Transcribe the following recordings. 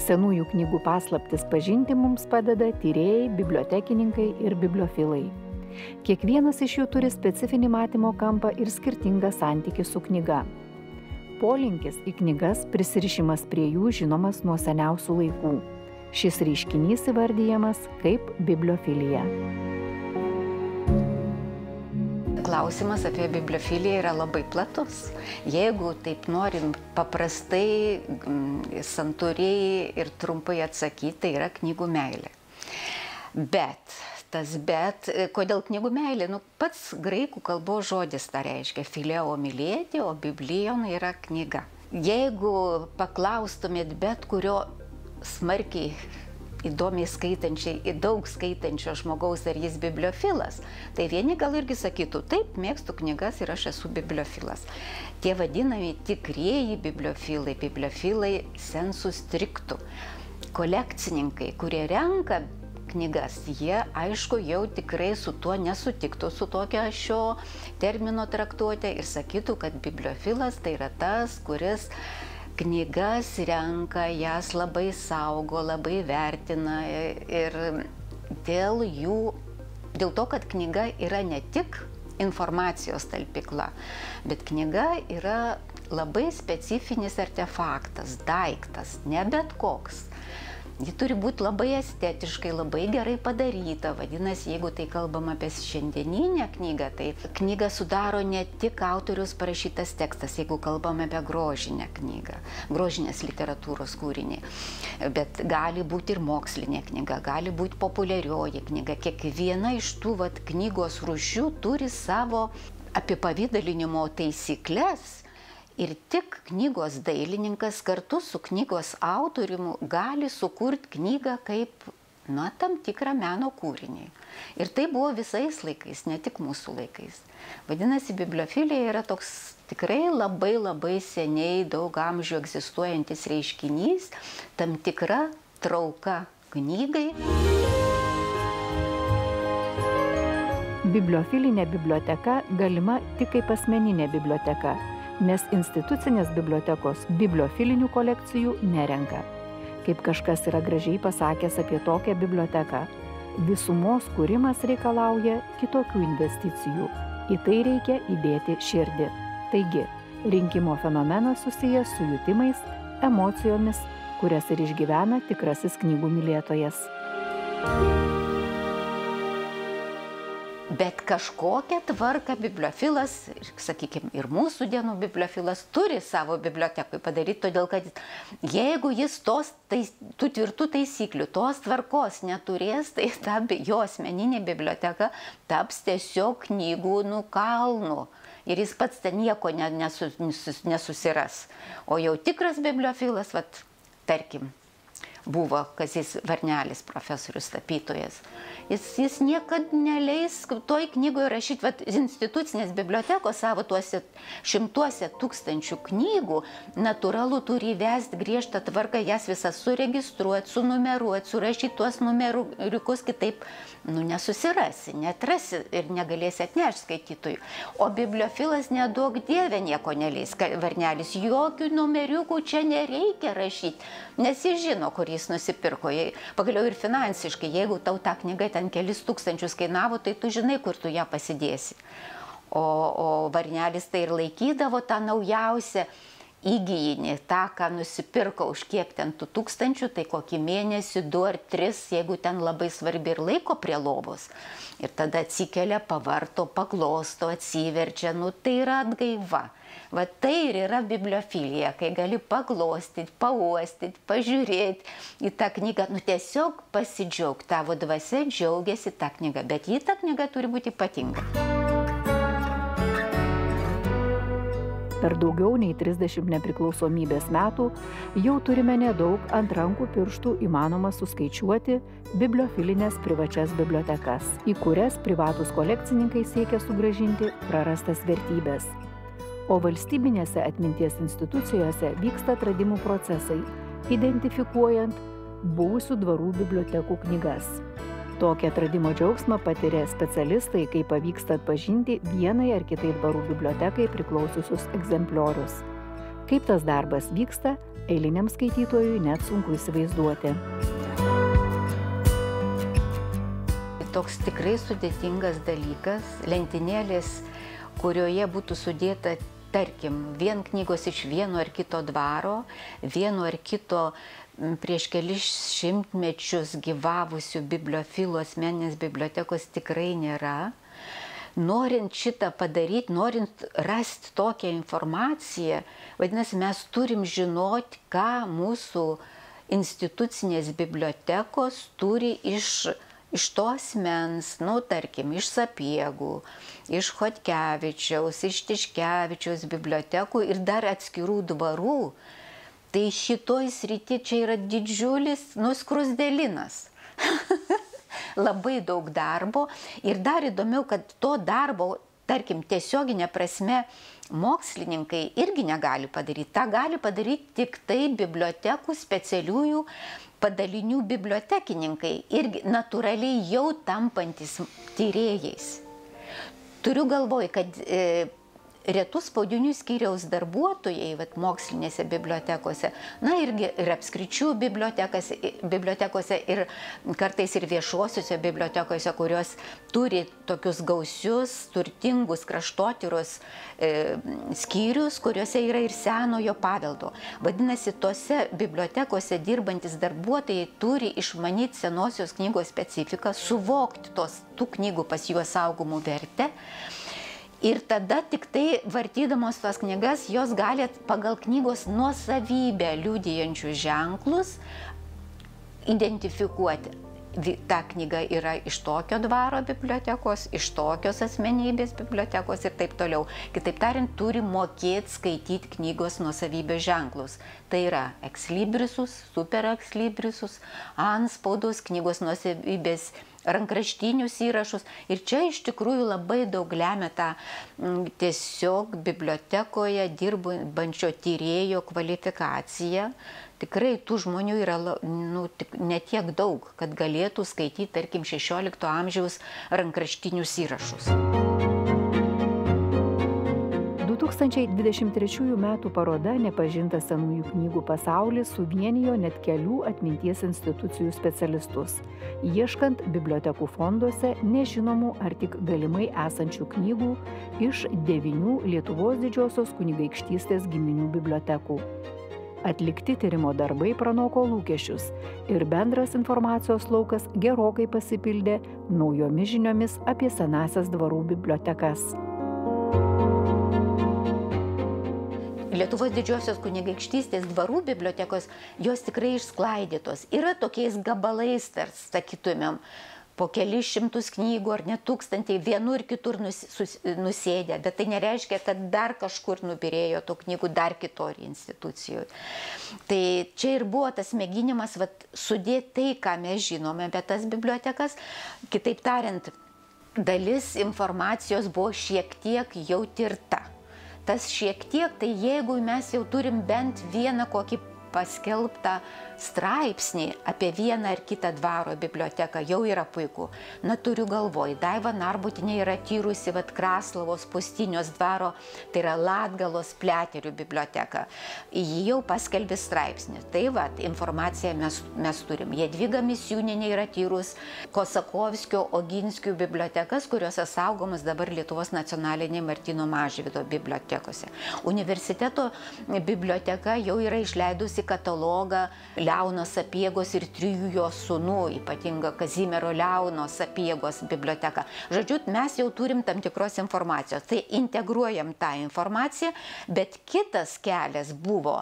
Senųjų knygų paslaptis pažinti mums padeda tyrėjai, bibliotekininkai ir bibliofilai. Kiekvienas iš jų turi specifinį matymo kampą ir skirtingą santykį su knyga. Polinkis į knygas, prisirišimas prie jų žinomas nuo seniausių laikų. Šis reiškinys įvardijamas kaip bibliofilija. Klausimas apie bibliofiliją yra labai platus. Jeigu taip norim paprastai, santūriai ir trumpai atsakyti, tai yra knygų meilė. Bet, kodėl knygų meilė? Pats graikų kalbos žodis tą reiškia fileo mylėti, o biblijon yra knyga. Jeigu paklaustumėt bet kurio smarkiai įdomiai daug skaitančio žmogaus, ar jis bibliofilas, tai vieni gal irgi sakytų, taip, mėgstu knygas ir aš esu bibliofilas. Tie vadinami tikrieji bibliofilai sensu strictu. Kolekcininkai, kurie renka knygas, jie, aišku, jau tikrai su tuo nesutiktų, su tokia šio termino traktuotė ir sakytų, kad bibliofilas tai yra tas, kuris knygas renka, jas labai saugo, labai vertina ir dėl to, kad knyga yra ne tik informacijos talpykla, bet knyga yra labai specifinis artefaktas, daiktas, ne bet koks. Ji turi būti labai estetiškai, labai gerai padaryta. Vadinasi, jeigu tai kalbam apie šiandieninę knygą, tai knygą sudaro ne tik autorius parašytas tekstas, jeigu kalbam apie grožinę knygą, grožinės literatūros kūrinį. Bet gali būti ir mokslinė knyga, gali būti populiarioji knyga. Kiekviena iš tų knygos rūšių turi savo apipavydalinimo taisyklės. Ir tik knygos dailininkas kartu su knygos autoriumi gali sukurti knygą kaip, tam tikrą meno kūrinį. Ir tai buvo visais laikais, ne tik mūsų laikais. Vadinasi, bibliofilija yra toks tikrai labai seniai, daug amžių egzistuojantis reiškinys, tam tikra trauka knygai. Bibliofilinė biblioteka galima tik kaip asmeninė biblioteka, nes institucinės bibliotekos bibliofilinių kolekcijų nerenka. Kaip kažkas yra gražiai pasakęs apie tokią biblioteką, visumos kūrimas reikalauja kitokių investicijų. Į tai reikia įdėti širdį. Taigi, rinkimo fenomenas susijęs su jutimais, emocijomis, kurias ir išgyvena tikrasis knygų mylėtojas. Bet kažkokią tvarką bibliofilas, sakykime, ir mūsų dienų bibliofilas turi savo bibliotekui padaryti, todėl kad jeigu jis tų tvirtų taisyklių, tos tvarkos neturės, tai jo asmeninė biblioteka taps tiesiog knygų kalnu. Ir jis pats ten nieko nesusiras. O jau tikras bibliofilas, tarkim, buvo Kazys Varnelis, profesorius tapytojas. Jis niekad neleis toj knygoje rašyti, institucinės bibliotekos savo tuose šimtuose tūkstančių knygų, natūralu turi įvesti griežtą tvarką, jas visas suregistruoti, sunumeruoti, surašyti tuos numeriukus, kitaip nesusirasi, neatrasi ir negalėsi atnešti skaitytojų. O bibliofilas neduok dieve nieko neleis. Varnelis, jokių numeriukų čia nereikia rašyti, nes jis žino, kur jis nusipirko. Pagaliau ir finansiškai, jeigu tau ta knyga ten kelis tūkstančius kainavo, tai tu žinai, kur tu ją pasidėsi. O Varnelis tai ir laikydavo tą naujausią įgyjinį, tą, ką nusipirko už kiek ten tų tūkstančių, tai kokį mėnesį, 2 ar 3, jeigu ten labai svarbi ir laiko prie lovos. Ir tada atsikelia, pavarto, paklosto, atsiverčia, tai yra atgaiva. Tai ir yra bibliofilija, kai gali paglostyti, pauostyti, pažiūrėti į tą knygą, tiesiog pasidžiaugti, tavo dvasia džiaugiasi tą knygą, bet ta knyga turi būti ypatinga. Per daugiau nei 30 nepriklausomybės metų jau turime nedaug ant rankų pirštų įmanoma suskaičiuoti bibliofilinės privačias bibliotekas, į kurias privatūs kolekcininkai siekia sugrąžinti prarastas vertybės. O valstybinėse atminties institucijose vyksta atradimų procesai, identifikuojant buvusių dvarų bibliotekų knygas. Tokį atradimo džiaugsmą patiria specialistai, kai pavyksta atpažinti vienai ar kitai dvarų bibliotekai priklausiusius egzempliorius. Kaip tas darbas vyksta, eiliniam skaitytojui net sunku įsivaizduoti. Toks tikrai sudėtingas dalykas, lentynėlės, kurioje būtų sudėta, tarkim, vien knygos iš vieno ar kito dvaro, vieno ar kito prieš kelis šimtmečius gyvavusių bibliofilų asmeninės bibliotekos tikrai nėra. Norint šitą padaryti, norint rasti tokią informaciją, vadinasi, mes turim žinoti, ką mūsų institucinės bibliotekos turi iš to asmens, tarkim, iš Sapiegų, iš Chodkevičiaus, iš Tiškevičiaus bibliotekų ir dar atskirų dvarų. Tai šitoj srity čia yra didžiulis skruzdėlynas. Labai daug darbo ir dar įdomiau, kad to darbo, tarkim, tiesioginė prasme, mokslininkai irgi negali padaryti. Ta gali padaryti tik tai bibliotekų specialiųjų padalinių bibliotekininkai, irgi natūraliai jau tampantis tyrėjais. Turiu galvoj, kad retų spaudinių skyriaus darbuotojai mokslinėse bibliotekose, irgi ir apskričių bibliotekose ir kartais ir viešuosiuose bibliotekose, kurios turi tokius gausius, turtingus kraštotyros skyrius, kuriuose yra ir senojo paveldo. Vadinasi, tose bibliotekose dirbantis darbuotojai turi išmanyti senosios knygos specifiką, suvokti tų knygų pas juos saugomų vertę. Ir tada tik tai vartydamos tas knygas, jos gali pagal knygos nuosavybę liudijančius ženklus identifikuoti. Ta knyga yra iš tokio dvaro bibliotekos, iš tokios asmenybės bibliotekos ir taip toliau. Kitaip tariant, turi mokėti skaityti knygos nuosavybės ženklus. Tai yra ekslibrisus, super ekslibrisus, antspaudos, knygos nuosavybės rankraštinius įrašus. Ir čia iš tikrųjų labai daug lemia tą tiesiog bibliotekoje dirbančio tyrėjo kvalifikaciją. Tikrai tų žmonių yra ne tiek daug, kad galėtų skaityti, tarkim, 16 amžiaus rankraštinius įrašus. 2023 metų paroda Nepažintas senųjų knygų pasaulis suvienijo net kelių atminties institucijų specialistus, ieškant bibliotekų fonduose nežinomų ar tik galimai esančių knygų iš 9 Lietuvos Didžiosios kunigaikštystės giminių bibliotekų. Atlikti tyrimo darbai pranoko lūkesčius ir bendras informacijos laukas gerokai pasipildė naujomis žiniomis apie senąsias dvarų bibliotekas. Lietuvos Didžiosios kunigaikštystės dvarų bibliotekos, jos tikrai išsklaidytos. Yra tokiais gabalais, sakytumėm, po kelis šimtus knygų ar net tūkstantį vienur kitur nusėdę, bet tai nereiškia, kad dar kažkur nubirėjo tų knygų dar kitoj institucijoje. Tai čia ir buvo tas mėginimas sudėti tai, ką mes žinome apie tas bibliotekas. Kitaip tariant, dalis informacijos buvo šiek tiek jau tirta. Tas šiek tiek, tai jeigu mes jau turim bent vieną kokį paskelbtą straipsnį apie vieną ar kitą dvaro biblioteką, jau yra puiku. Turiu galvoj, Daiva Narbutinė yra tyrusi Kraslavos Pustinios dvaro, tai yra Latgalos Pliaterių biblioteka. Ji jau paskelbė straipsnį. Tai informaciją mes turim. Jadvyga Misiūnienė yra tyrus Kosakovskio, Oginskių bibliotekas, kuriuose saugomas dabar Lietuvos nacionalinė Martyno Mažvydo bibliotekose. Universiteto biblioteka jau yra išleidusi katalogą Leono Sapiegos ir 3 jo sūnų, ypatinga Kazimiero Leono Sapiegos biblioteka. Žodžiu, mes jau turim tam tikros informacijos. Tai integruojam tą informaciją, bet kitas kelias buvo.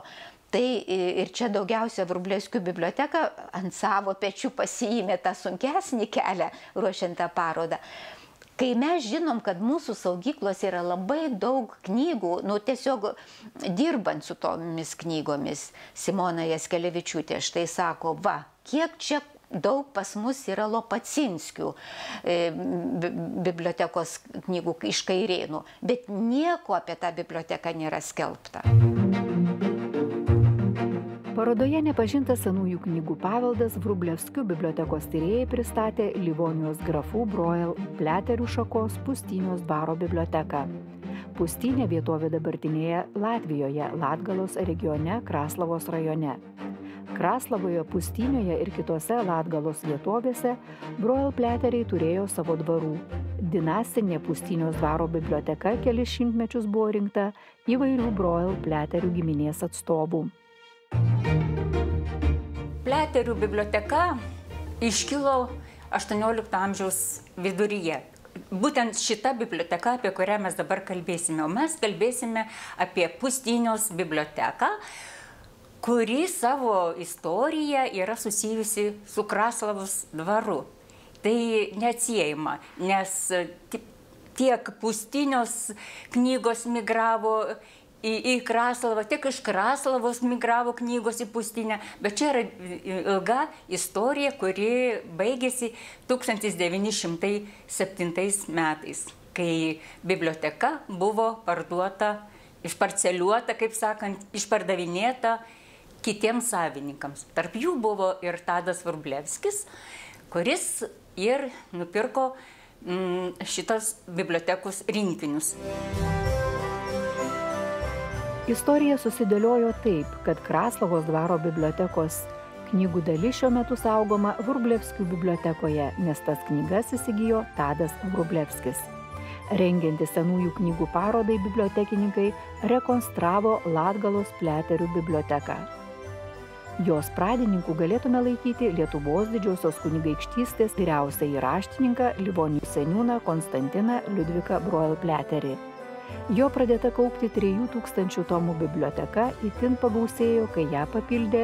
Tai ir čia daugiausia Vrublevskių biblioteka ant savo pečių pasiėmė tą sunkesnį kelią ruošiant tą parodą. Kai mes žinom, kad mūsų saugyklos yra labai daug knygų, tiesiog dirbant su tomis knygomis, Simona Jaskelevičiūtė štai sako, kiek čia daug pas mus yra Lopacinskių bibliotekos knygų iš Kairėnų, bet nieko apie tą biblioteką nėra skelbta. Parodoje Nepažintas senųjų knygų paveldas Vrublevskių bibliotekos tyrėjai pristatė Livonijos grafų Brojel Pliaterių šakos Pustinios dvaro biblioteką. Pustynė vietovė dabartinėje Latvijoje, Latgalos regione, Kraslavos rajone. Kraslavoje, Pustynėje ir kitose Latgalos vietovėse Breuil pliateriai turėjo savo dvarų. Dinastinė Pustynios dvaro biblioteka kelis šimtmečius buvo rinkta įvairių Breuil pliaterių giminės atstovų. Pliaterių biblioteka iškilo 18 amžiaus viduryje. Būtent šita biblioteka, apie kurią mes dabar kalbėsime. O mes kalbėsime apie Pustynios biblioteką, kuri savo istorija yra susijusi su Kraslavos dvaru. Tai neatsiejama, nes tiek Pustynios knygos migravo į Kraslavą, tiek iš Kraslavos migravo knygos į Pustynę, bet čia yra ilga istorija, kuri baigėsi 1907 metais, kai biblioteka buvo parduota, išparceliuota, kaip sakant, išpardavinėta kitiems savininkams. Tarp jų buvo ir Tadas Vrublevskis, kuris ir nupirko šitos bibliotekos rinkinius. Istorija susidėliojo taip, kad Kraslavos dvaro bibliotekos knygų dalis šiuo metu saugoma Vrublevskių bibliotekoje, nes tas knygas įsigijo Tadas Vrublevskis. Rengiantis senųjų knygų parodai, bibliotekininkai rekonstravo Latgalos pliaterių biblioteką. Jos pradininku galėtume laikyti Lietuvos didžiosios kunigaikštystės vyriausiąjį raštininką Livonijų seniūną Konstantiną Liudviką Breuil pliaterį. Jo pradėta kaupti 3000 tomų biblioteka itin pagausėjo, kai ją papildė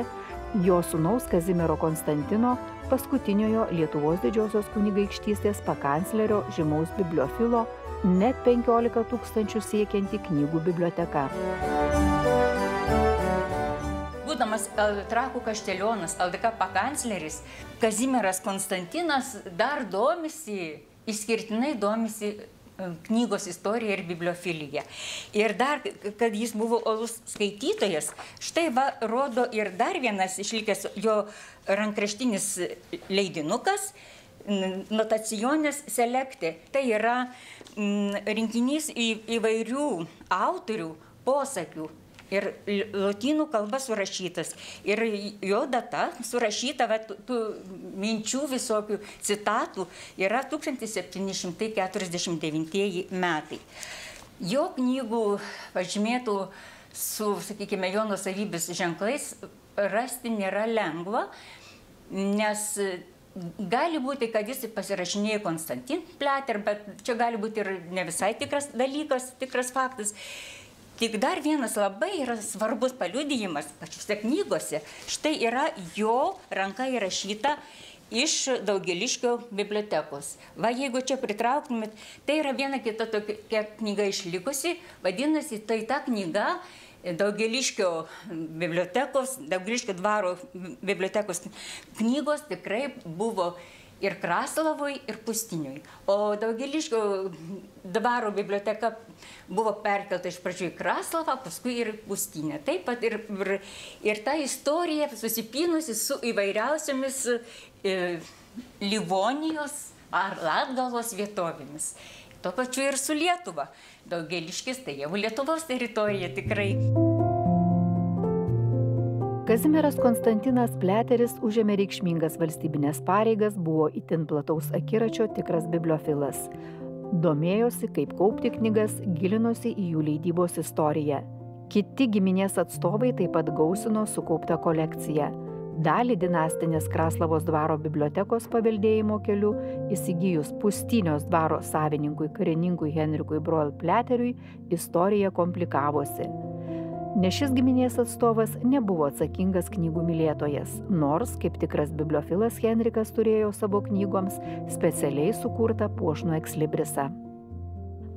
jo sūnaus Kazimiero Konstantino, paskutiniojo Lietuvos didžiosios kunigaikštystės pakanclerio žymaus bibliofilo, net 15 000 siekianti knygų biblioteka. Būdamas Trakų kaštelionas, LDK pakancleris, Kazimieras Konstantinas dar išskirtinai domisi knygos istorija ir bibliofilija. Ir dar, kad jis buvo uolus skaitytojas, štai va rodo ir dar vienas išlikęs jo rankraštinis leidinukas, Notaciones selecte. Tai yra rinkinys įvairių autorių posakių ir lotynų kalba surašytas. Ir jo data surašyta, tų minčių visokių citatų, yra 1749 metai. Jo knygų pažymėtų su, sakykime, jo nuosavybės ženklais rasti nėra lengva, nes gali būti, kad jis pasirašinėjo Konstantin Pliater, bet čia gali būti ir ne visai tikras dalykas, tikras faktas. Tik dar vienas labai yra svarbus paliudijimas pačiose knygose. Štai yra jo ranka įrašyta iš Daugėliškio bibliotekos. Va, jeigu čia pritrauktumėt, tai yra viena kita tokia knyga išlikusi, vadinasi, tai ta knyga Daugėliškio bibliotekos, Daugėliškio dvaro bibliotekos knygos tikrai buvo ir Kraslavoj, ir Pustynėj. O Daugėliškio dvaro biblioteka buvo perkelta iš pradžių į Kraslavą, paskui ir Pustynę. Taip pat ir ta istorija susipynusi su įvairiausiamis Livonijos ar Latgalos vietovėmis. Tuo pačiu ir su Lietuva. Daugėliškis tai jau Lietuvos teritorija tikrai. Kazimieras Konstantinas Pliateris užėmė reikšmingas valstybinės pareigas, buvo itin plataus akiračio tikras bibliofilas. Domėjosi, kaip kaupti knygas, gilinosi į jų leidybos istoriją. Kiti giminės atstovai taip pat gausino sukauptą kolekciją. Dalį dinastinės Kraslavos dvaro bibliotekos paveldėjimo keliu įsigijus Pustynios dvaro savininkui karininkui Henrikui Breuil pliateriui istorija komplikavosi. Nes šis giminės atstovas nebuvo atsakingas knygų mylėtojas, nors kaip tikras bibliofilas Henrikas turėjo savo knygoms specialiai sukurtą puošnų ekslibrisą.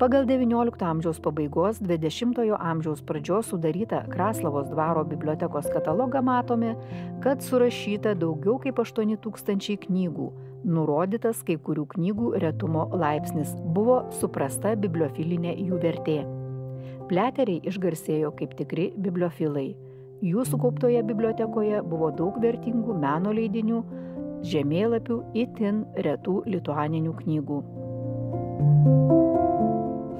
Pagal XIX amžiaus pabaigos, XX amžiaus pradžios sudarytą Kraslavos dvaro bibliotekos katalogą matome, kad surašyta daugiau kaip 8000 knygų. Nurodytas kai kurių knygų retumo laipsnis, buvo suprasta bibliofilinė jų vertė. Pliateriai išgarsėjo kaip tikri bibliofilai. Jų sukauptoje bibliotekoje buvo daug vertingų meno leidinių, žemėlapių, itin retų lituaninių knygų.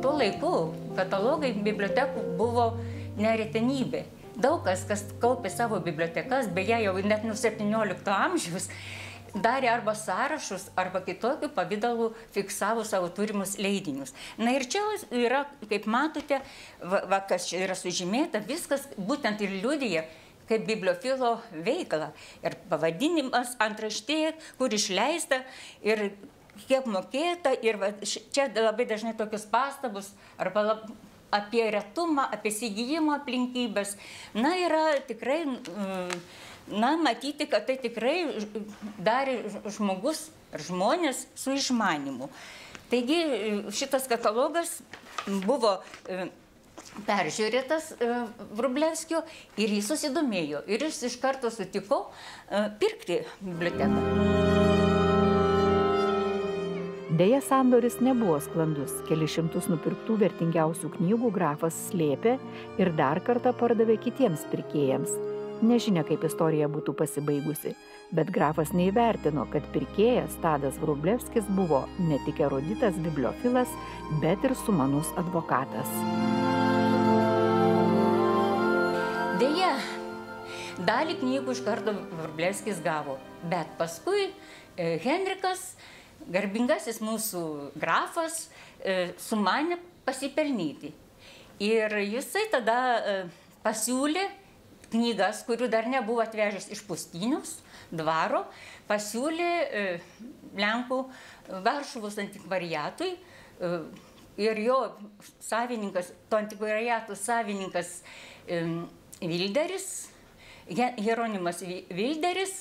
tuo laiku katalogai bibliotekų buvo neretenybė. Daug kas kaupė savo bibliotekas, beje, jau net nuo 17 amžiaus, darė arba sąrašus, arba kitokių pavydalų fiksavo savo turimus leidinius. Na ir čia yra, kaip matote, kas čia yra sužymėta, viskas būtent ir liudija kaip bibliofilo veikla. Ir pavadinimas, antraštė, kur išleista ir kiek mokėta. Ir čia labai dažnai tokius pastabus arba apie retumą, apie įsigijimo aplinkybės. Na, yra tikrai, matyti, kad tai tikrai darė žmogus ar žmonės su išmanimu. Taigi šitas katalogas buvo peržiūrėtas Vrublevskio ir jis susidomėjo. Ir jis iš karto sutiko pirkti biblioteką. Deja, sandoris nebuvo sklandus. Kelis šimtus nupirktų vertingiausių knygų grafas slėpė ir dar kartą pardavė kitiems pirkėjams. Nežinia, kaip istorija būtų pasibaigusi, bet grafas neįvertino, kad pirkėjas Tadas Vrublevskis buvo ne tik eruditas bibliofilas, bet ir sumanus advokatas. Deja, dalį knygų iš karto Vrublevskis gavo, bet paskui Henrikas, garbingasis mūsų grafas, sumanė pasipelnyti. Ir jisai tada pasiūlė knygas, kurių dar nebuvo atvežęs iš Pustynios dvaro, pasiūlė Lenkų Varšuvos antikvariatui ir jo savininkas, to antikvariato savininkas Vilderis, Jeronimas Vilderis,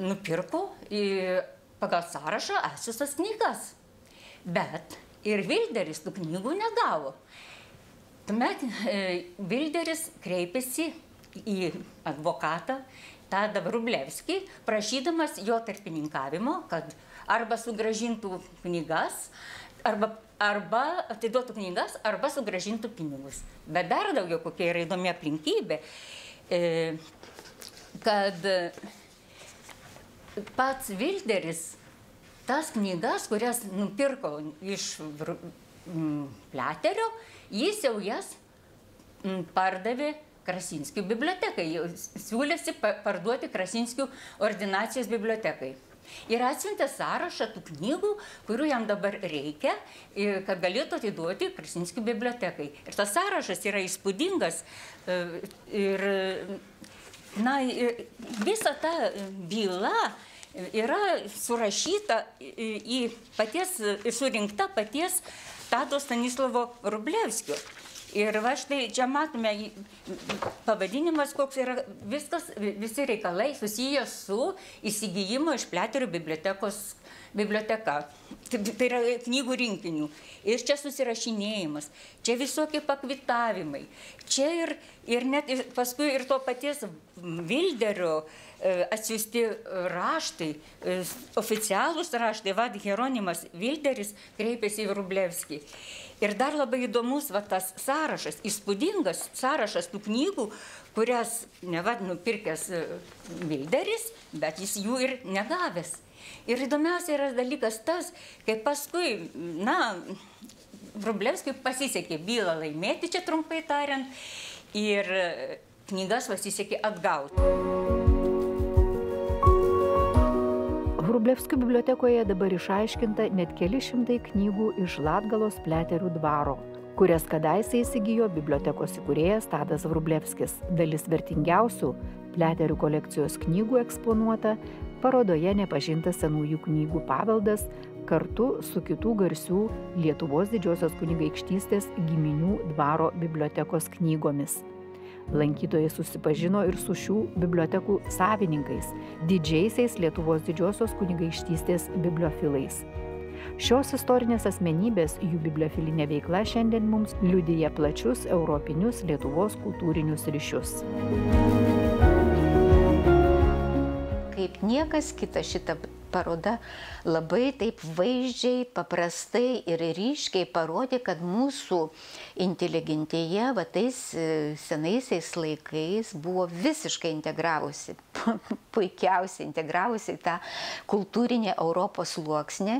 nupirko pagal sąrašą esusias knygas. Bet ir Vilderis tų knygų negavo. Tuomet Vilderis kreipėsi į advokatą Tadą Vrublevskį, prašydamas jo tarpininkavimo, kad arba sugrąžintų knygas, arba atiduotų knygas, arba sugrąžintų pinigus. Bet dar daugiau kokia yra įdomi aplinkybė, kad pats Vilderis tas knygas, kurias nupirko iš Pliaterio, jis jau jas pardavė Krasinskių bibliotekai, siūlėsi parduoti Krasinskių ordinacijos bibliotekai. Ir atsiuntė sąrašą tų knygų, kurių jam dabar reikia, kad galėtų atiduoti Krasinskių bibliotekai. Ir tas sąrašas yra įspūdingas. Ir visa ta byla yra surašyta surinkta paties Tado Stanislovo Vrublevskio. Ir va štai čia matome pavadinimas, koks yra viskas, visi reikalai susiję su įsigijimu iš Pliaterio biblioteka. Tai yra knygų rinkinių. Ir čia susirašinėjimas, čia visokie pakvitavimai. Čia ir net paskui ir to paties Vilderio atsiųsti raštai, oficialūs raštai, vad Jeronimas Vilderis kreipėsi į Vrublevskį. Ir dar labai įdomus tas sąrašas, įspūdingas sąrašas tų knygų, kurias nupirkęs Vilderis, bet jis jų ir negavęs. Ir įdomiausia yra dalykas tas, kai paskui, Vrublevskiui pasisekė bylą laimėti, čia trumpai tariant, ir knygas pasisekė atgauti. Vrublevskių bibliotekoje dabar išaiškinta net keli šimtai knygų iš Latgalos Pliaterių dvaro, kurias kadaise įsigijo bibliotekos įkūrėjas Tadas Vrublevskis. Dalis vertingiausių Pliaterių kolekcijos knygų eksponuota parodoje Nepažintas senųjų knygų paveldas kartu su kitų garsių Lietuvos Didžiosios kunigaikštystės giminių dvaro bibliotekos knygomis. Lankytojai susipažino ir su šių bibliotekų savininkais, didžiaisiais Lietuvos Didžiosios kunigaikštystės bibliofilais. Šios istorinės asmenybės, jų bibliofilinė veikla šiandien mums liudija plačius europinius Lietuvos kultūrinius ryšius. Kaip niekas kitas šitą paroda labai taip vaizdžiai, paprastai ir ryškiai parodė, kad mūsų inteligentija va tais senaisiais laikais buvo visiškai integravusi, puikiausiai integravusi į tą kultūrinę Europos sluoksnį,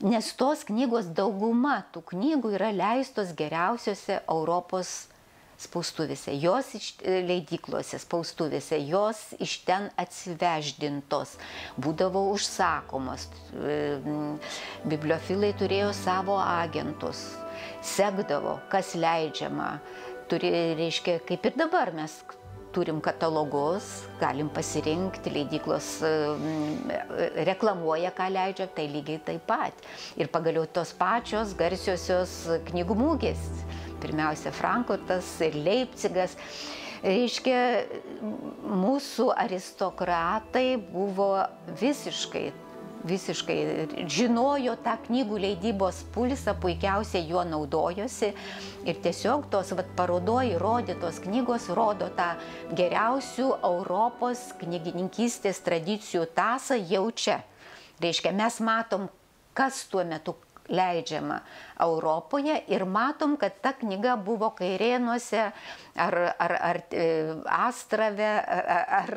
nes tos knygos dauguma tų knygų yra leistos geriausiose Europos spaustuvėse, jos leidyklose spaustuvėse, jos iš ten atsiveždintos, būdavo užsakomos. Bibliofilai turėjo savo agentus, sekdavo, kas leidžiama. Reiškia, kaip ir dabar mes turim katalogus, galim pasirinkti, leidyklos reklamuoja, ką leidžia, tai lygiai taip pat. Ir pagaliau tos pačios garsiosios knygų mugės. Pirmiausia, Frankfurtas ir Leipcigas. Reiškia, mūsų aristokratai buvo visiškai žinojo tą knygų leidybos pulsą, puikiausiai juo naudojosi. Ir tiesiog tos parodoj rodytos knygos rodo tą geriausių Europos knygininkystės tradicijų tąsą jau čia. Reiškia, mes matom, kas tuo metu leidžiama Europoje ir matom, kad ta knyga buvo Kairėnuose ar Astrave ar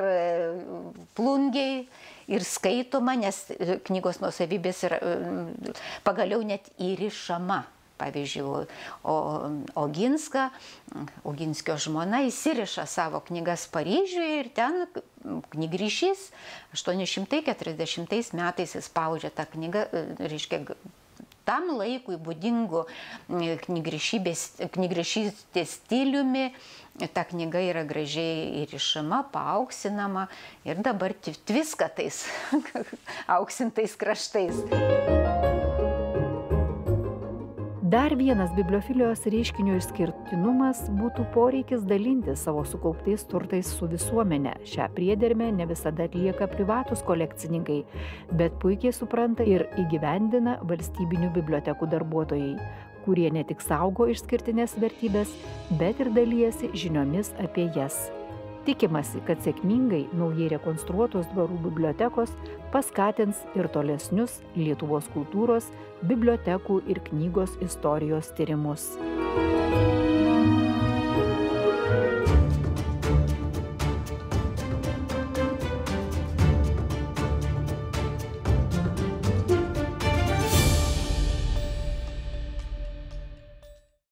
Plungėj ir skaitoma, nes knygos nuosavybės yra pagaliau net įrišama. Pavyzdžiui, Oginskio žmona įsiriša savo knygas Paryžiuje ir ten knygrišys 840 metais įspaudžia tą knygą, reiškia, tam laikui būdingų knygrišystės stiliumi, ta knyga yra gražiai įrišama, paauksinama ir dabar tviska tais auksintais kraštais. Dar vienas bibliofilijos reiškinio išskirtinumas būtų poreikis dalintis savo sukauptais turtais su visuomenė. Šią priedermę ne visada atlieka privatūs kolekcininkai, bet puikiai supranta ir įgyvendina valstybinių bibliotekų darbuotojai, kurie ne tik saugo išskirtinės vertybės, bet ir dalijasi žiniomis apie jas. Tikimasi, kad sėkmingai naujai rekonstruotos dvarų bibliotekos paskatins ir tolesnius Lietuvos kultūros, bibliotekų ir knygos istorijos tyrimus.